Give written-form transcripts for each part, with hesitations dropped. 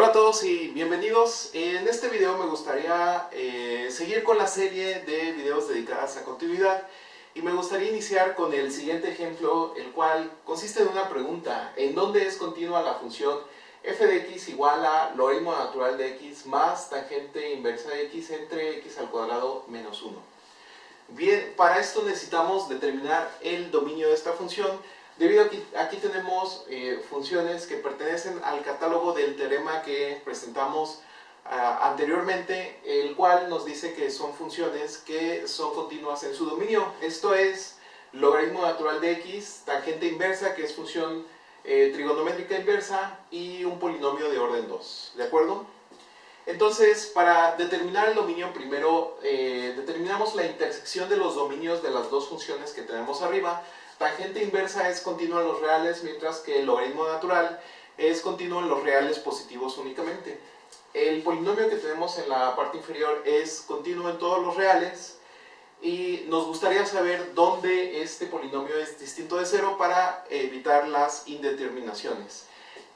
Hola a todos y bienvenidos. En este video me gustaría seguir con la serie de videos dedicadas a continuidad y me gustaría iniciar con el siguiente ejemplo, el cual consiste en una pregunta: ¿en dónde es continua la función f de x igual a logaritmo natural de x más tangente inversa de x entre x al cuadrado menos 1? Bien, para esto necesitamos determinar el dominio de esta función, debido a que aquí tenemos funciones que pertenecen al catálogo del teorema que presentamos anteriormente, el cual nos dice que son funciones que son continuas en su dominio. Esto es logaritmo natural de x, tangente inversa, que es función trigonométrica inversa, y un polinomio de orden 2, ¿de acuerdo? Entonces, para determinar el dominio, primero determinamos la intersección de los dominios de las dos funciones que tenemos arriba. Tangente inversa es continua en los reales, mientras que el logaritmo natural es continuo en los reales positivos únicamente. El polinomio que tenemos en la parte inferior es continuo en todos los reales, y nos gustaría saber dónde este polinomio es distinto de 0 para evitar las indeterminaciones.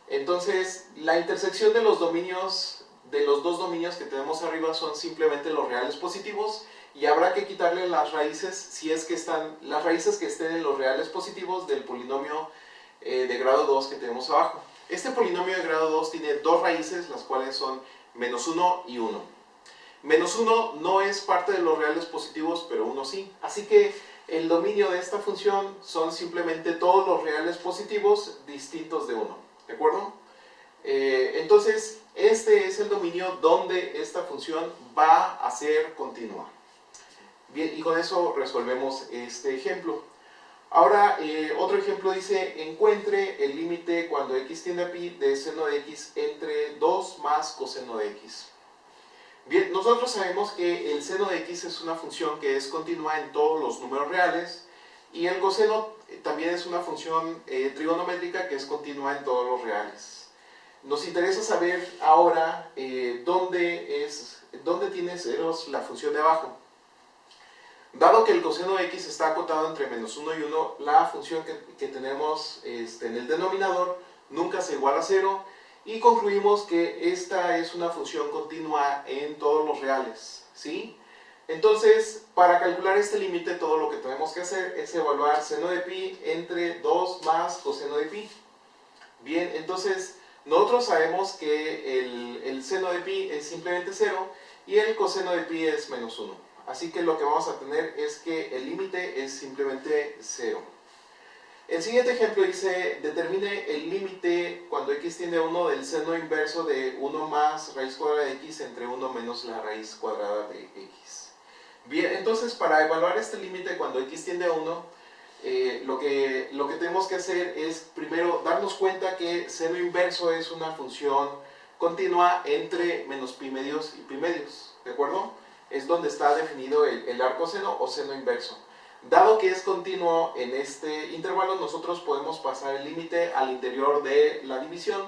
Entonces, la intersección de los dominios, de los dos dominios que tenemos arriba, son simplemente los reales positivos, y habrá que quitarle las raíces si es que están las raíces que estén en los reales positivos del polinomio de grado 2 que tenemos abajo. Este polinomio de grado 2 tiene dos raíces, las cuales son menos 1 y 1. Menos 1 no es parte de los reales positivos, pero 1 sí. Así que el dominio de esta función son simplemente todos los reales positivos distintos de 1. ¿De acuerdo? Entonces, este es el dominio donde esta función va a ser continua. Bien, y con eso resolvemos este ejemplo. Ahora, otro ejemplo dice: encuentre el límite cuando x tiende a pi de seno de x entre 2 más coseno de x. Bien, nosotros sabemos que el seno de x es una función que es continua en todos los números reales, y el coseno también es una función trigonométrica que es continua en todos los reales. Nos interesa saber ahora dónde tiene ceros la función de abajo. Dado que el coseno de x está acotado entre menos 1 y 1, la función que tenemos en el denominador nunca se iguala a 0, y concluimos que esta es una función continua en todos los reales, ¿sí? Entonces, para calcular este límite, todo lo que tenemos que hacer es evaluar seno de pi entre 2 más coseno de pi. Bien, entonces nosotros sabemos que el seno de pi es simplemente 0 y el coseno de pi es menos 1. Así que lo que vamos a tener es que el límite es simplemente 0. El siguiente ejemplo dice: determine el límite cuando x tiende a 1 del seno inverso de 1 más raíz cuadrada de x entre 1 menos la raíz cuadrada de x. Bien, entonces para evaluar este límite cuando x tiende a 1, lo que tenemos que hacer es primero darnos cuenta que seno inverso es una función continua entre menos pi medios y pi medios, ¿de acuerdo? Es donde está definido el arcoseno o seno inverso. Dado que es continuo en este intervalo, nosotros podemos pasar el límite al interior de la división,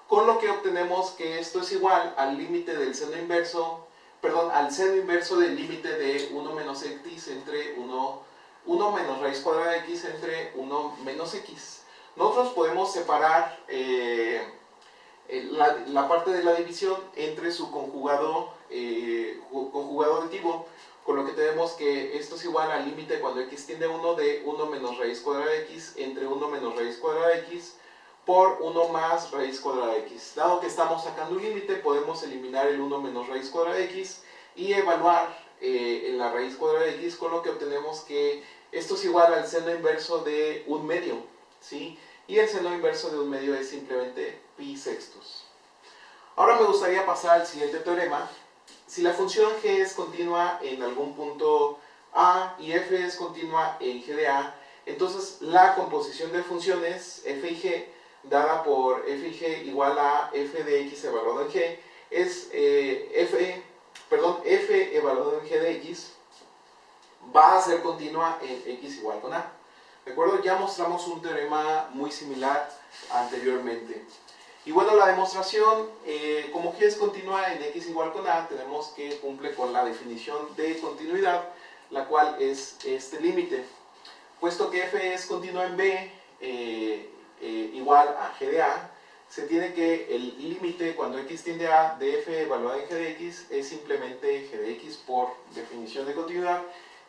con lo que obtenemos que esto es igual al límite del seno inverso, perdón, al seno inverso del límite de 1 menos x entre 1 menos raíz cuadrada de x entre 1 menos x. Nosotros podemos separar la parte de la división entre su conjugado aditivo, con lo que tenemos que esto es igual al límite cuando x tiende a 1 de 1 menos raíz cuadrada de x entre 1 menos raíz cuadrada de x por 1 más raíz cuadrada de x. Dado que estamos sacando un límite, podemos eliminar el 1 menos raíz cuadrada de x y evaluar en la raíz cuadrada de x, con lo que obtenemos que esto es igual al seno inverso de un medio, ¿sí? Y el seno inverso de un medio es simplemente pi sextos. Ahora me gustaría pasar al siguiente teorema. Si la función g es continua en algún punto a y f es continua en g de a, entonces la composición de funciones f y g, dada por f y g igual a f de x evaluado en g, es f evaluado en g de x va a ser continua en x igual con a. ¿De acuerdo? Ya mostramos un teorema muy similar anteriormente. Y bueno, la demostración, como g es continua en x igual con a, tenemos que cumple con la definición de continuidad, la cual es este límite. Puesto que f es continua en b igual a g de a, se tiene que el límite cuando x tiende a de f evaluada en g de x es simplemente g de x por definición de continuidad,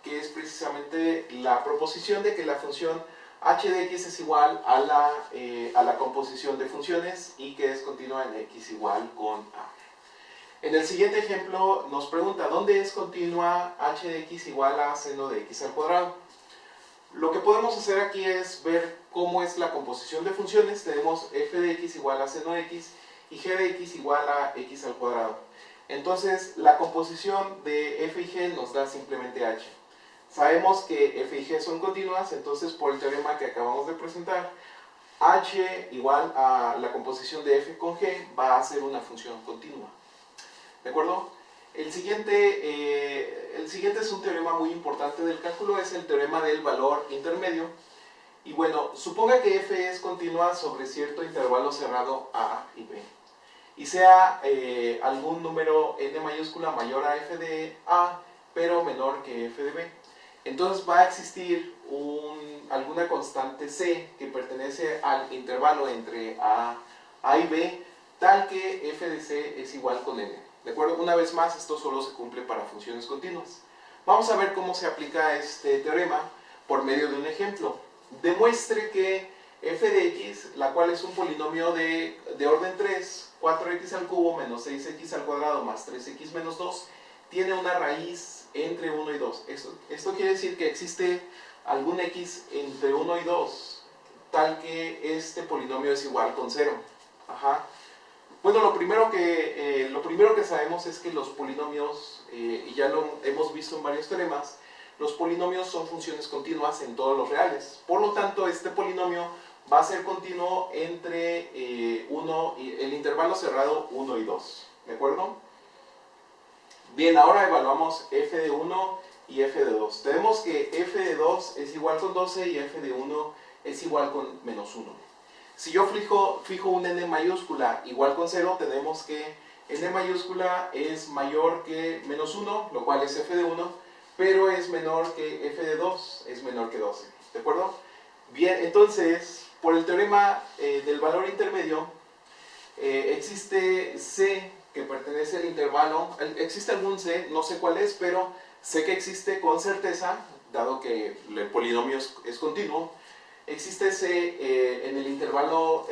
que es precisamente la proposición de que la función h de x es igual a la composición de funciones y que es continua en x igual con a. En el siguiente ejemplo nos pregunta, ¿dónde es continua h de x igual a seno de x al cuadrado? Lo que podemos hacer aquí es ver cómo es la composición de funciones. Tenemos f de x igual a seno de x y g de x igual a x al cuadrado. Entonces, la composición de f y g nos da simplemente h. Sabemos que f y g son continuas, entonces por el teorema que acabamos de presentar, h igual a la composición de f con g va a ser una función continua. ¿De acuerdo? El siguiente es un teorema muy importante del cálculo, es el teorema del valor intermedio. Y bueno, suponga que f es continua sobre cierto intervalo cerrado a y b. Y sea algún número n mayúscula mayor a f de a, pero menor que f de b. Entonces va a existir alguna constante c que pertenece al intervalo entre a y b, tal que f de c es igual con n. ¿De acuerdo? Una vez más, esto solo se cumple para funciones continuas. Vamos a ver cómo se aplica este teorema por medio de un ejemplo. Demuestre que f de x, la cual es un polinomio de orden 3, 4x al cubo menos 6x al cuadrado más 3x menos 2, tiene una raíz entre 1 y 2. Esto quiere decir que existe algún x entre 1 y 2, tal que este polinomio es igual con 0. Ajá. Bueno, lo primero que sabemos es que los polinomios, y ya lo hemos visto en varios teoremas, los polinomios son funciones continuas en todos los reales. Por lo tanto, este polinomio va a ser continuo entre el intervalo cerrado 1 y 2. ¿De acuerdo? Bien, ahora evaluamos f de 1 y f de 2. Tenemos que f de 2 es igual con 12 y f de 1 es igual con menos 1. Si yo fijo un n mayúscula igual con 0, tenemos que n mayúscula es mayor que menos 1, lo cual es f de 1, pero es menor que f de 2, es menor que 12. ¿De acuerdo? Bien, entonces, por el teorema del valor intermedio, existe c que pertenece al intervalo, existe algún c, no sé cuál es, pero sé que existe con certeza, dado que el polinomio es continuo. Existe c en el intervalo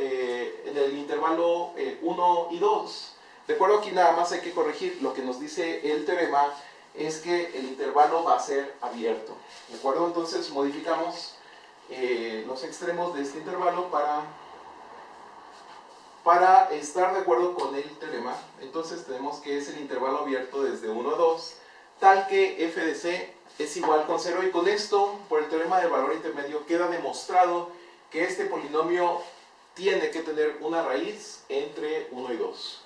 1 y 2. De acuerdo, aquí nada más hay que corregir. Lo que nos dice el teorema es que el intervalo va a ser abierto. ¿De acuerdo? Entonces modificamos los extremos de este intervalo para estar de acuerdo con el teorema. Entonces tenemos que es el intervalo abierto desde 1 a 2, tal que f de c es igual con 0, y con esto, por el teorema del valor intermedio, queda demostrado que este polinomio tiene que tener una raíz entre 1 y 2.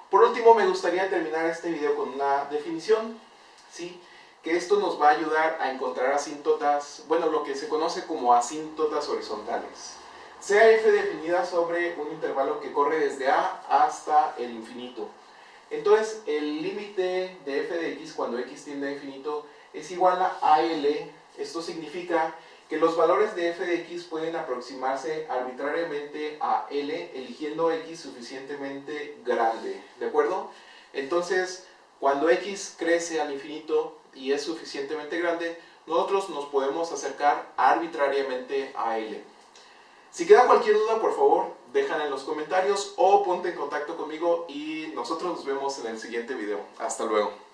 Por último, me gustaría terminar este video con una definición, ¿sí? Que esto nos va a ayudar a encontrar asíntotas, bueno, lo que se conoce como asíntotas horizontales. Sea f definida sobre un intervalo que corre desde a hasta el infinito. Entonces, el límite de f de x cuando x tiende a infinito es igual a AL. Esto significa que los valores de f de x pueden aproximarse arbitrariamente a L eligiendo x suficientemente grande. ¿De acuerdo? Entonces, cuando x crece al infinito y es suficientemente grande, nosotros nos podemos acercar arbitrariamente a L. Si queda cualquier duda, por favor, déjala en los comentarios o ponte en contacto conmigo y nosotros nos vemos en el siguiente video. Hasta luego.